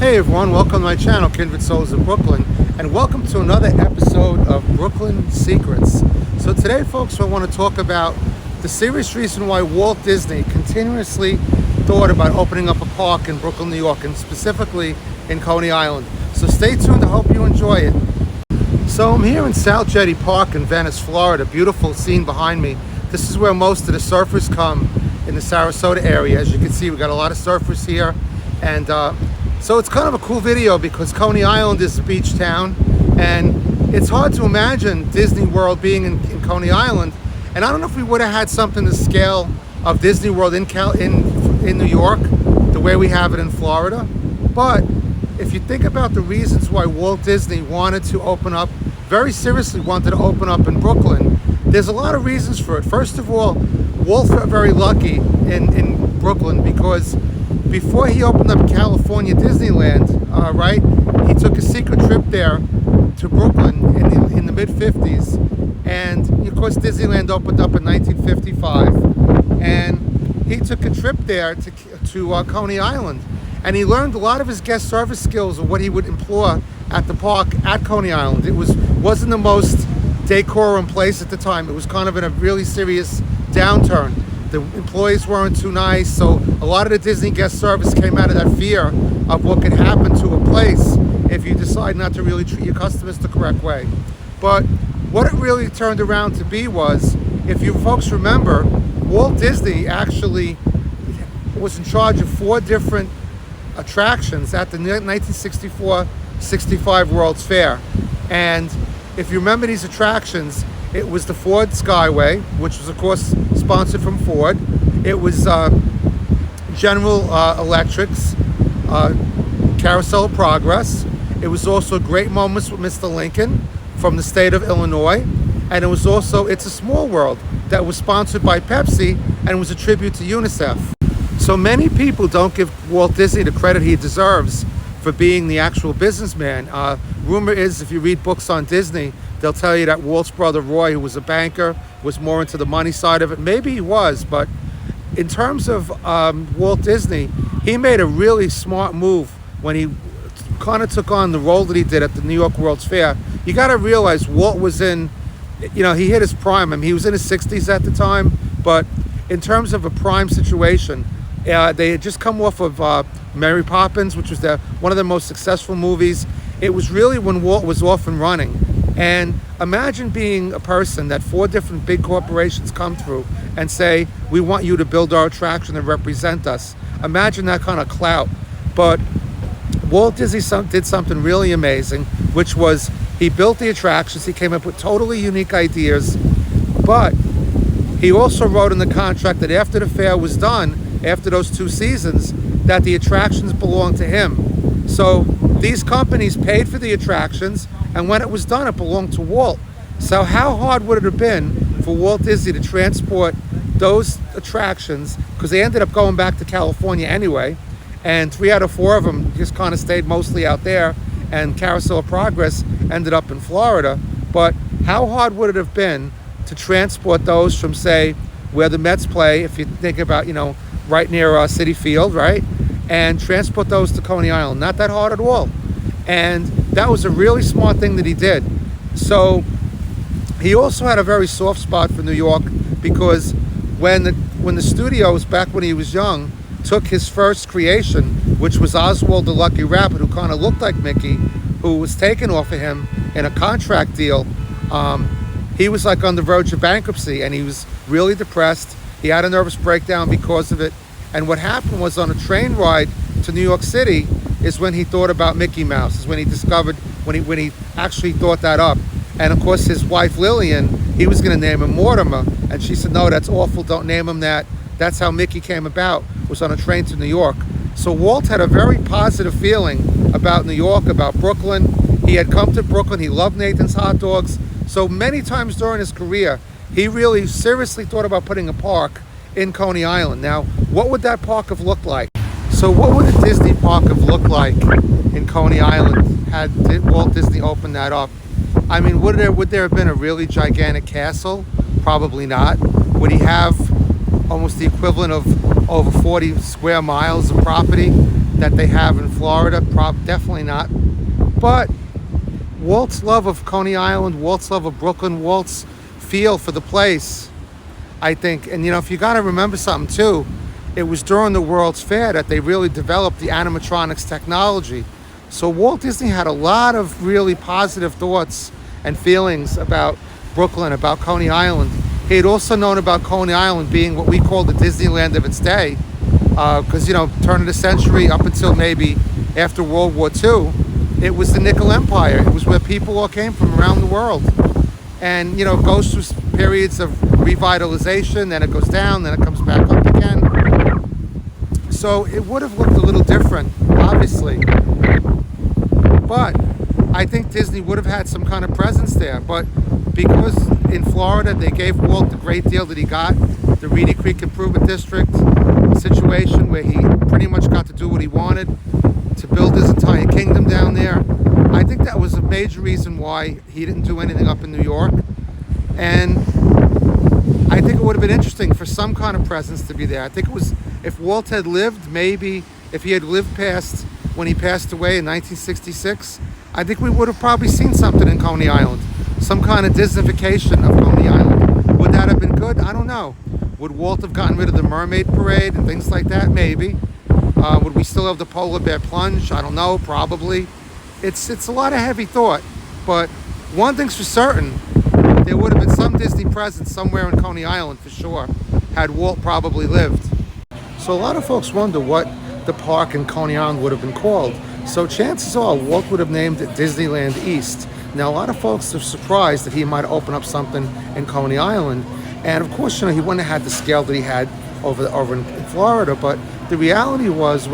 Hey everyone, welcome to my channel, Kindred Souls of Brooklyn, and welcome to another episode of Brooklyn Secrets. So today, folks, I want to talk about the serious reason why Walt Disney continuously thought about opening up a park in Brooklyn, New York, and specifically in Coney Island. So stay tuned, I hope you enjoy it. So I'm here in South Jetty Park in Venice, Florida. Beautiful scene behind me. This is where most of the surfers come in the Sarasota area. As you can see, we got a lot of surfers here, and so it's kind of a cool video because Coney Island is a beach town, and it's hard to imagine Disney World being in Coney Island. And I don't know if we would have had something the scale of Disney World in New York, the way we have it in Florida. But if you think about the reasons why Walt Disney wanted to open up, very seriously wanted to open up in Brooklyn, there's a lot of reasons for it. First of all, Walt felt very lucky in Brooklyn because before he opened up California Disneyland, he took a secret trip there to Brooklyn in the mid-50s. And of course, Disneyland opened up in 1955. And he took a trip there to Coney Island. And he learned a lot of his guest service skills of what he would employ at the park at Coney Island. It wasn't the most decorum place at the time. It was kind of in a really serious downturn. The employees weren't too nice, so a lot of the Disney guest service came out of that fear of what could happen to a place if you decide not to really treat your customers the correct way. But what it really turned around to be was, if you folks remember, Walt Disney actually was in charge of 4 different attractions at the 1964-65 World's Fair. And if you remember these attractions, it was the Ford Skyway, which was of course sponsored from Ford. It was General Electric's Carousel of Progress. It was also Great Moments with Mr. Lincoln from the state of Illinois. And it was also It's a Small World that was sponsored by Pepsi and was a tribute to UNICEF. So many people don't give Walt Disney the credit he deserves for being the actual businessman. Rumor is, if you read books on Disney, they'll tell you that Walt's brother Roy, who was a banker, was more into the money side of it. Maybe he was, but in terms of Walt Disney, he made a really smart move when he kind of took on the role that he did at the New York World's Fair. You got to realize Walt was he hit his prime. I mean, he was in his 60s at the time, but in terms of a prime situation, they had just come off of Mary Poppins, which was one of the most successful movies. It was really when Walt was off and running. And imagine being a person that 4 different big corporations come through and say, we want you to build our attraction and represent us. Imagine that kind of clout. But Walt Disney did something really amazing, which was he built the attractions. He came up with totally unique ideas. But he also wrote in the contract that after the fair was done, after those 2 seasons, that the attractions belonged to him. So these companies paid for the attractions, and when it was done, it belonged to Walt. So how hard would it have been for Walt Disney to transport those attractions, because they ended up going back to California anyway, and 3 out of 4 of them just kind of stayed mostly out there, and Carousel of Progress ended up in Florida. But how hard would it have been to transport those from, say, where the Mets play, if you think about, right near Citi Field, right? And transport those to Coney Island. Not that hard at all. And that was a really smart thing that he did. So he also had a very soft spot for New York, because when the studios, back when he was young, took his first creation, which was Oswald the Lucky Rabbit, who kind of looked like Mickey, who was taken off of him in a contract deal, he was like on the verge of bankruptcy, and he was really depressed. He had a nervous breakdown because of it. And what happened was, on a train ride to New York City is when he thought about Mickey Mouse, is when he discovered, when he actually thought that up. And of course his wife Lillian, he was going to name him Mortimer, and she said, no, that's awful, don't name him that. That's how Mickey came about, was on a train to New York. So Walt had a very positive feeling about New York, about Brooklyn. He had come to Brooklyn, he loved Nathan's hot dogs. So many times during his career, he really seriously thought about putting a park in Coney Island. Now, what would that park have looked like? So what would a Disney park have looked like in Coney Island had Walt Disney opened that up? I mean, would there have been a really gigantic castle? Probably not. Would he have almost the equivalent of over 40 square miles of property? that they have in Florida. Definitely not. But Walt's love of Coney Island, Walt's love of Brooklyn, Walt's feel for the place, I think. And you know, if you got to remember something too, it was during the World's Fair that they really developed the animatronics technology. So Walt Disney had a lot of really positive thoughts and feelings about Brooklyn, about Coney Island. He had also known about Coney Island being what we call the Disneyland of its day, because you know, turn of the century up until maybe after World War II, it was the Nickel Empire. It was where people all came from around the world. And you know, it goes through periods of revitalization, then it goes down, then it comes back up again. So it would have looked a little different, obviously. But I think Disney would have had some kind of presence there. But because in Florida they gave Walt the great deal that he got, the Reedy Creek Improvement District situation where he pretty much got to do what he wanted, to build his entire kingdom down there. I think that was a major reason why he didn't do anything up in New York. And I think it would have been interesting for some kind of presence to be there. I think it was, if Walt had lived, maybe if he had lived past when he passed away in 1966, I think we would have probably seen something in Coney Island, some kind of Disneyfication of Coney Island. Would that have been good? I don't know. Would Walt have gotten rid of the Mermaid Parade and things like that? Maybe. Would we still have the Polar Bear Plunge? I don't know, probably. It's a lot of heavy thought, but one thing's for certain, there would have been some Disney presence somewhere in Coney Island for sure, had Walt probably lived. So a lot of folks wonder what the park in Coney Island would have been called. So chances are Walt would have named it Disneyland East. Now a lot of folks are surprised that he might open up something in Coney Island. And of course, you know, he wouldn't have had the scale that he had over in Florida, but the reality was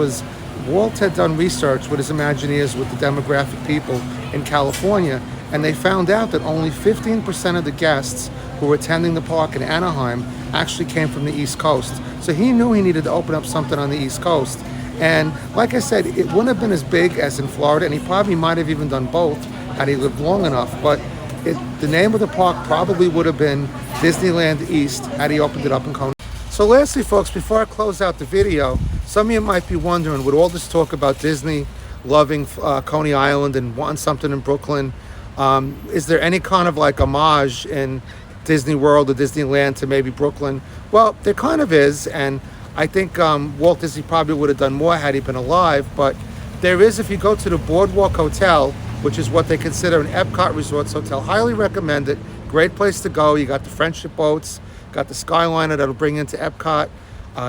Walt had done research with his Imagineers with the demographic people in California, and they found out that only 15% of the guests who were attending the park in Anaheim actually came from the East Coast. So he knew he needed to open up something on the East Coast. And like I said, it wouldn't have been as big as in Florida, and he probably might have even done both had he lived long enough. But the name of the park probably would have been Disneyland East had he opened it up in Coney. So lastly, folks, before I close out the video, some of you might be wondering, with all this talk about Disney loving Coney Island and wanting something in Brooklyn, is there any kind of like homage in Disney World or Disneyland to maybe Brooklyn? Well, there kind of is, and I think Walt Disney probably would have done more had he been alive, but there is, if you go to the Boardwalk Hotel, which is what they consider an Epcot Resorts hotel, highly recommend it, great place to go. You got the friendship boats, got the Skyliner that'll bring into Epcot,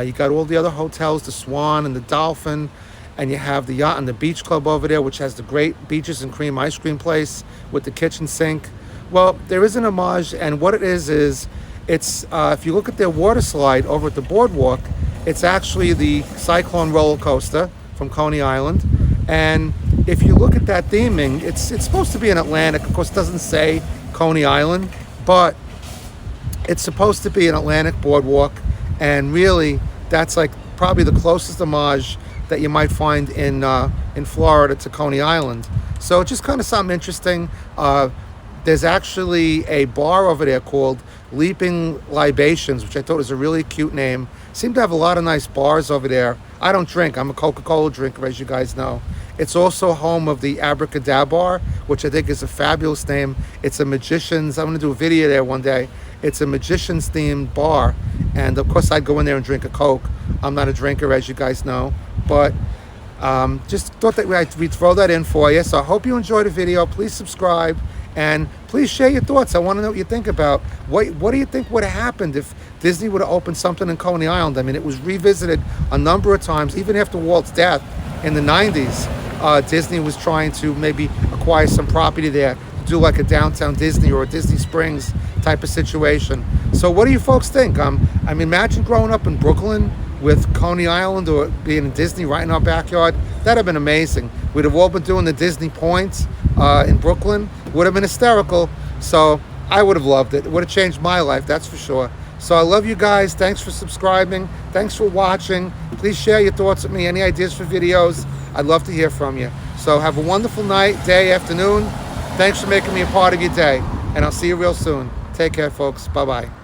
you got all the other hotels, the Swan and the Dolphin, and you have the Yacht and the Beach Club over there, which has the great beaches and cream ice cream place with the kitchen sink. Well, there is an homage, and what it is it's if you look at their water slide over at the Boardwalk, it's actually the Cyclone roller coaster from Coney Island. And if you look at that theming, it's supposed to be in Atlantic. Of course, it doesn't say Coney Island, but it's supposed to be an Atlantic boardwalk, and really that's like probably the closest homage that you might find in Florida to Coney Island. So it's just kind of something interesting. There's actually a bar over there called Leaping Libations, which I thought was a really cute name. Seem to have a lot of nice bars over there. I don't drink. I'm a Coca-Cola drinker, as you guys know. It's also home of the Abracadabra, which I think is a fabulous name. It's a magician's, I'm going to do a video there one day. It's a magician's themed bar. And of course I'd go in there and drink a Coke. I'm not a drinker, as you guys know. But just thought that we'd throw that in for you. So I hope you enjoyed the video. Please subscribe. And please share your thoughts. I want to know what you think about what do you think would have happened if Disney would have opened something in Coney Island? I mean, it was revisited a number of times, even after Walt's death in the 90s. Disney was trying to maybe acquire some property there, do like a downtown Disney or a Disney Springs type of situation. So what do you folks think? I mean, imagine growing up in Brooklyn with Coney Island or being in Disney right in our backyard. That'd have been amazing. We'd have all been doing the Disney points in Brooklyn. Would have been hysterical. So I would have loved it. It would have changed my life, that's for sure. So I love you guys. Thanks for subscribing. Thanks for watching. Please share your thoughts with me. Any ideas for videos? I'd love to hear from you. So have a wonderful night, day, afternoon. Thanks for making me a part of your day. And I'll see you real soon. Take care, folks. Bye-bye.